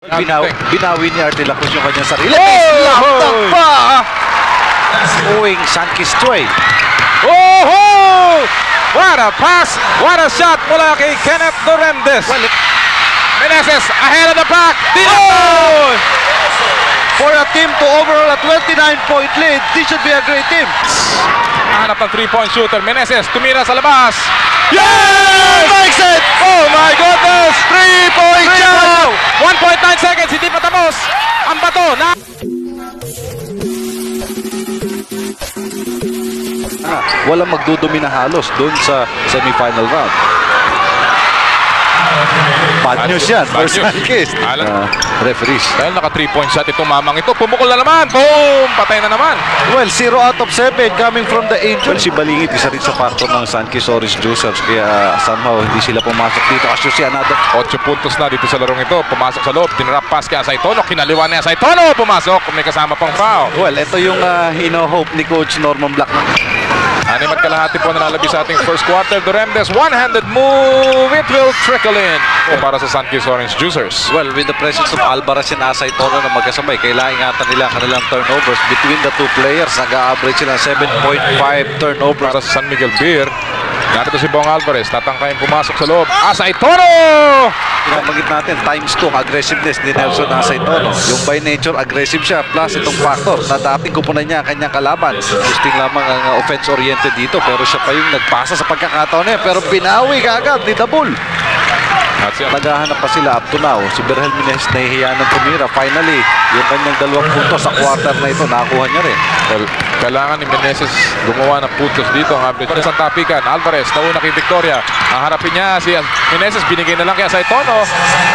Binawi ni Arte Lacruz yung kanyang sarili. Lamtang pa! Uwing Sankis Choi. Oh! What a pass! What a shot mula kay Kenneth Duremdes. Meneses ahead of the pack. For a team to overall a 29-point lead, this should be a great team. Hanap ng 3-point shooter. Meneses tumira sa labas. Yes! Makes it! Oh my goodness! 3-point shot! 1.9 seconds, hindi pa tapos. Ang bato na... Walang magdudumi na halos doon sa semifinal round. Bad news yan for Sankis. Referees. Dahil naka 3-point shot itong mamang ito. Pumukol na naman. Boom! Patay na naman. Well, 0 out of 7 coming from the Angels. Si Balingit, isa rin sa factor ng Sankis Orange Juicers. Kaya somehow hindi sila pumasok dito. Kasi si another 8 puntos na dito sa larong ito. Pumasok sa loob. Tinrap pass kay Asaytono. Kinaliwa na Asaytono. Pumasok. May kasama pang foul. Well, ito yung hino-hope ni Coach Norman Black. 6 at kalahati po na nalabi sa ating first quarter. Duremdes, one-handed move. It will trickle in. Para sa Sankis Orange Juicers. Well, with the presence of Alvarez and Asaytono na magkasabay, kailangan ingatan nila kanilang turnovers between the two players. Nag-a-average sila 7.5 turnovers. Para sa San Miguel Beer, narito si Bong Alvarez. Tatangkayin pumasok sa loob. Asaytono! Pinamagit natin, times 2 aggressiveness ni Nelson Asaytono. Yung by nature, aggressive siya. Plus itong factor na dating kupunan niya kanyang kalaban. Gusting lamang ang offense-oriented dito. Pero siya pa yung nagpasa sa pagkakataon niya. Pero binawi kaagad ni Dabul. Naghahanap pa sila up to now. Si Berhel Meneses nahihiya ng tumira. Finally, yung kanyang 2 puntos sa quarter na ito, nakakuha niya rin. Well, kailangan ni Meneses gumawa ng puntos dito. Ang average. Para sa tapikan, Alvarez, nauna kay Victoria. Ang harapin niya si Meneses, binigay na lang kay Asaytono.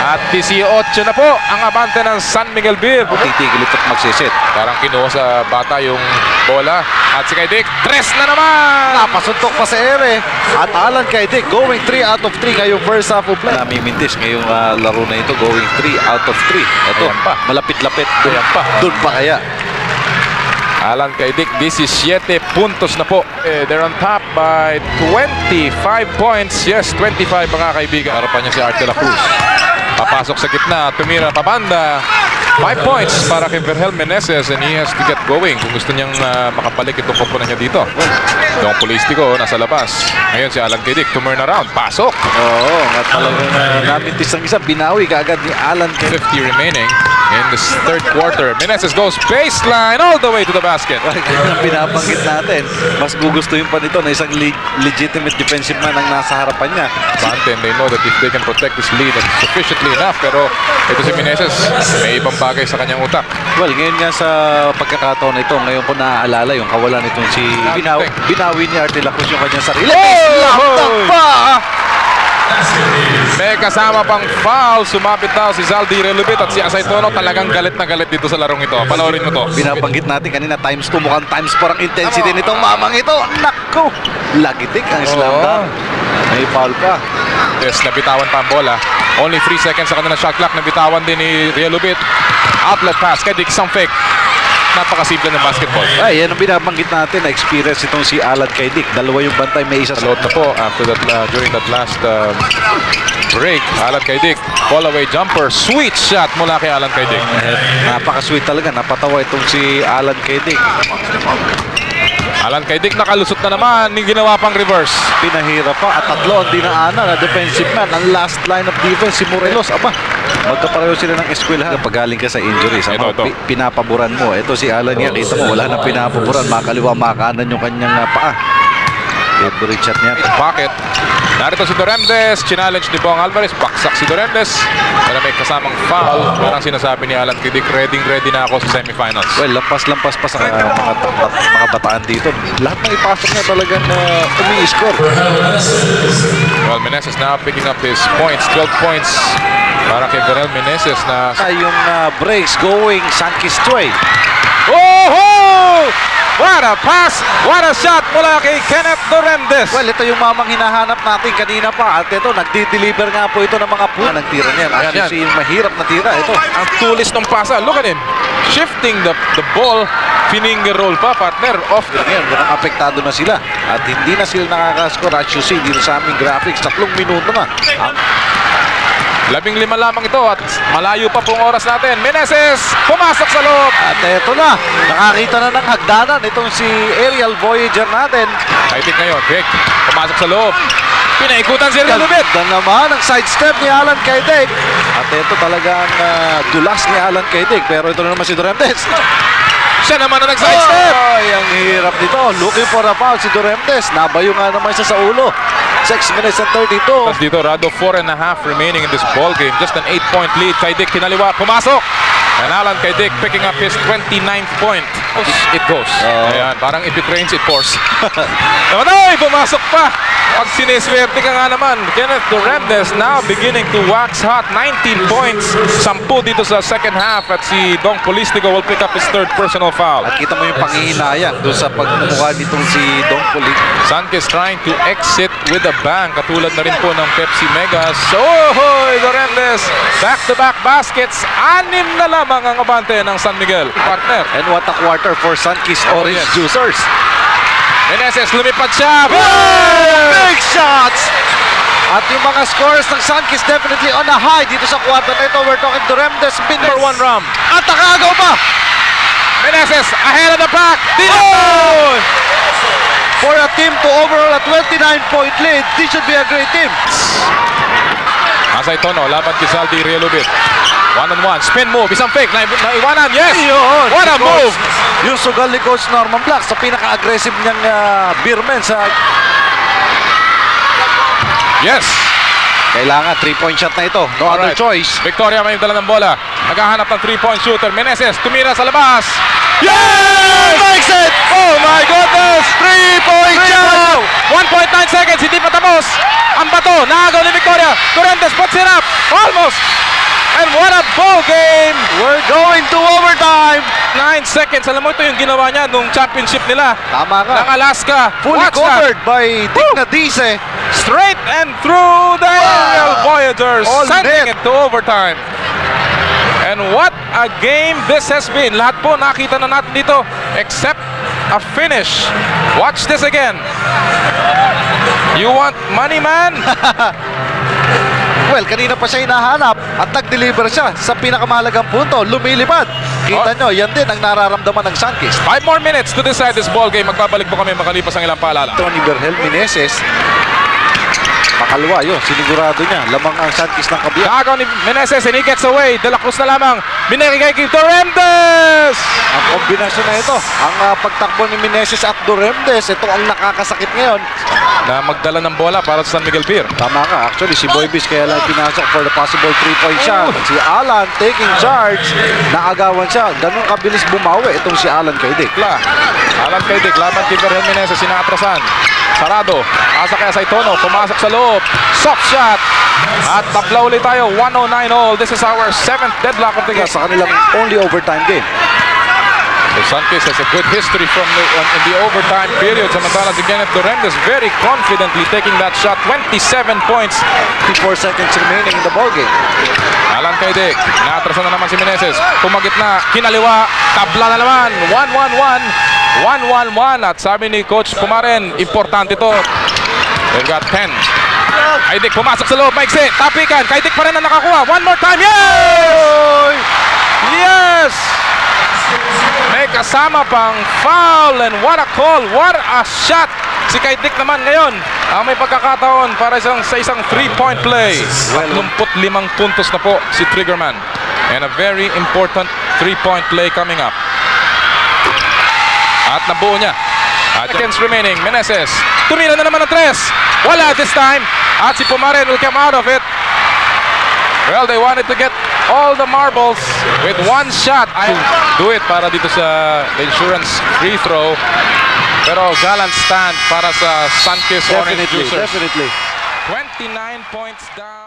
At 18 na po ang abante ng San Miguel Beer. Titigil ito't magsisit. Parang kinuha sa bata yung bola. At si Kaidik, 3 na naman! Napasuntok pa sa ere. At Alan Kaidik going 3 out of 3 ngayong first half of play. Namimintis ngayong laro na ito, going 3 out of 3. Ito, malapit-lapit. Doon pa kaya. Alan Kaidik, 17 puntos na po. They're on top by 25 points. Yes, 25 mga kaibigan. Harapan niya si Arte Lacruz. Papasok sa gitna, tumira pabanda. 5 points para kay Berhel Meneses and he has to get going kung gusto niyang makabalik itong komponan niya dito. Yung Polístico nasa labas. Ngayon si Alan Kaidik, turn around, pasok. Oo, at talagang namintis ang isa, binawi kaagad ni Alan Kaidik. 50 remaining in this third quarter. Meneses goes baseline all the way to the basket. Pinabanggit natin, mas gugustuhin pa nito na isang legitimate defensive man ang nasa harapan niya. Bante, they know that if they can protect this lead sufficiently enough, pero ito si Meneses, may ibang bagay sa kanyang utak. Well, ngayon nga sa pagkakataon nito, ngayon ko naaalala yung kawalan nitong si binawi ni Arte Lacruz yung kanyang sarili. Lamtang pa! May kasama pang foul. Sumapit daw si Zaldi Relubit at si Asaytono talagang galit na galit dito sa larong ito. Panoorin mo to. Binabanggit natin kanina times 2, mukhang times 4 ang intensity nitong mamang ito. Naku! Lagitik ang slam dunk. May foul pa. Yes, nabitawan pa ang bola. Only 3 seconds sa kanila shot clock. Nabitawan din ni Relubit. Outlet pass kay Dick, isang fake. Napakasimple ng basketball. Ay, yan ang binabanggit natin na experience itong si Alan Kaidik. 2 yung bantay, may isa sa load na po after that during that last break. Alan Kaidik, fall away jumper, sweet shot mula kay Alan Kaidik. Napaka-sweet talaga, napatawa itong si Alan Kaidik. Alan Kaidik nakalusot na naman, yung ginawa pang reverse. Pinahira pa at 3 ang dinaanan na defensive man. Ang last line of defense si Morelos. Aba, magkapareho sila ng eskwelahan. Pag galing ka sa injuries, pinapaboran mo. Ito si Alan niya, kita mo, wala na pinapaboran. Makaliwa, makanan yung kanyang paa. Favorite shot niya. Pocket. Narito si Duremdes, challenge ni Bong Alvarez, baksak si Duremdes. Pero may kasamang foul. Parang sinasabi ni Alan Kaidik, ready na ako sa semifinals. Well, lampas-lampas pa sa mga bataan dito. Lahat ng ipasok niya talagang umi-score. Well, Meneses now picking up his points, 12 points. Para kay Berhel Meneses na... Yung breaks going Sankis Choi. Oh! What a pass! What a shot mula kay Kenneth Duremdes. Well, ito yung mamang hinahanap natin kanina pa. At ito, nagdi-deliver nga po ito ng mga puno. Nagtira niyan. Actually, mahirap na tira. Ito. Ang tulis ng pasa. Look at him. Shifting the ball. Finger roll pa, partner. Off. Ngayon, apektado na sila. At hindi na sila nakakascore. As you see, dito sa aming graphics, 3 minuto na. 15 lamang ito at malayo pa pong oras natin. Meneses, pumasok sa loob. At eto na, nakakita na ng hagdanan itong si Aerial Voyager natin. Kaitik ngayon, Vic, pumasok sa loob. Pinaikutan si Relubit. Ganda naman ang sidestep ni Alan Kaidik. At ito talagang dulas ni Alan Kaidik. Pero ito na naman si Doremdes. Siya naman ang nag-sidestep. Ay, ang hirap nito. Looking for a foul si Doremdes. Nabayo nga naman siya sa ulo. 6 minutes and 32. Tapos dito, Rado, 4.5 remaining in this ball game. Just an 8-point lead. Kaidik kinaliwa, pumasok. And Alan Kaidik picking up his 29th point. It goes. Ayan, parang if it rains, it pours. Ay, pumasok pa. Pag sineswerte ka nga naman, Kenneth Doremdes now beginning to wax hot. 19 points. 10 dito sa second half at si Dong Polistico will pick up his third personal foul. At kita mo yung panghihinayang doon sa pagmumukha nitong si Dong Polistico. Sanchez trying to exit with a bang. Katulad na rin po ng Pepsi Megas. Oh, Doremdes. Back-to-back baskets. 6 na lamang ang abante ng San Miguel. Partner. And what a quarter for Sunkist Orange yes. Juicers. Meneses, lumipad siya. Big shots! At yung mga scores ng Sunkist definitely on a high dito sa quarter na ito. We're talking Doremdes, Number 1 ram. At nakagaw pa! Meneses, ahead of the pack. Oh! For a team to overall a 29-point lead, this should be a great team. Nasa ito, no? Laban kay Saldi Relubit. 1-on-1, spin move, isang fake, naiwanan, yes! Yun, What a move! Yung sugal ni Coach Norman Black sa pinaka-aggressive niyang beerman sa... Yes! Kailangan 3-point shot na ito. No other choice. Victoria may dala ng bola. Naghahanap ng 3-point shooter. Meneses, tumira sa labas. Yes! Makes it! Oh my goodness! 3-point shot! 1.9 seconds, hindi pa tapos. Ang bato, naagaw ni Victoria. Correntes puts it up. Almost! And what a ball game! We're going to overtime! 9 seconds. Alam mo, ito yung ginawa niya nung championship nila. Tama ka. Ng Alaska. Fully Watch covered that. by Dick Nadice. Straight and through the Aerial Voyagers. All Sending net. it to overtime. And what a game this has been. Lahat po nakita na natin dito except a finish. Watch this again. You want money, man? Well, kanina pa siya hinahanap at nag-deliver siya sa pinakamahalagang punto. Lumilipad. Kita nyo, yan din ang nararamdaman ng Sunkist. 5 more minutes to decide this ball game. Magbabalik po kami makalipas ang ilang paalala. Tony Berhel Meneses. Makalwa yun, sinigurado niya. Lamang ang Sunkist ng kabiyak. Nakagaw ni Meneses and he gets away. De La Cruz na lamang. Binigay kay Doremdes. Ang kombinasyon na ito, ang pagtakbo ni Meneses at Doremdes, ito ang nakakasakit ngayon. Na magdala ng bola para sa San Miguel Pier. Tama ka, actually si Boybis kaya lang pinasok for the possible 3-point shot. Si Alan taking charge, naagawan siya. Ganun kabilis bumawi itong si Alan Kaidik. Alan Kaidik, laban kay Berhel Meneses, sinatrasan. Sarado, asa kaya sa Itono, pumasok sa loob. Soft shot. At tapla ulit tayo, 109 all. This is our 7th deadlock of the game. Sa kanilang only overtime game. So Sunkist has a good history from in the overtime period. Samantala si Kenneth Doremdes very confidently taking that shot. 27 points. 54 seconds remaining in the ball game. Alan Kaidik, naatrasan na naman si Meneses. Pumagit na, kinaliwa, tabla na naman. 1-1-1. 1-1-1. At sabi ni Coach Pumaren, importante to. They've got 10. Kaidik pumasok sa loob, maiksi, tapikan. Kaidik pa rin ang nakakuha. One more time, yes! Yes! May kasama pang foul and what a call, what a shot! Si Kaidik naman ngayon ang may pagkakataon para sa isang 3-point play. 35 puntos na po si Triggerman. And a very important 3-point play coming up. At nabuo niya. Seconds remaining, Meneses. Tumira na naman ng 3. Wala this time. At si Pumaren will come out of it. Well, they wanted to get all the marbles with one shot. I do it para dito sa the insurance free throw. Pero gallant stand para sa Sunkist Orange Juicers. Definitely. 29 points down.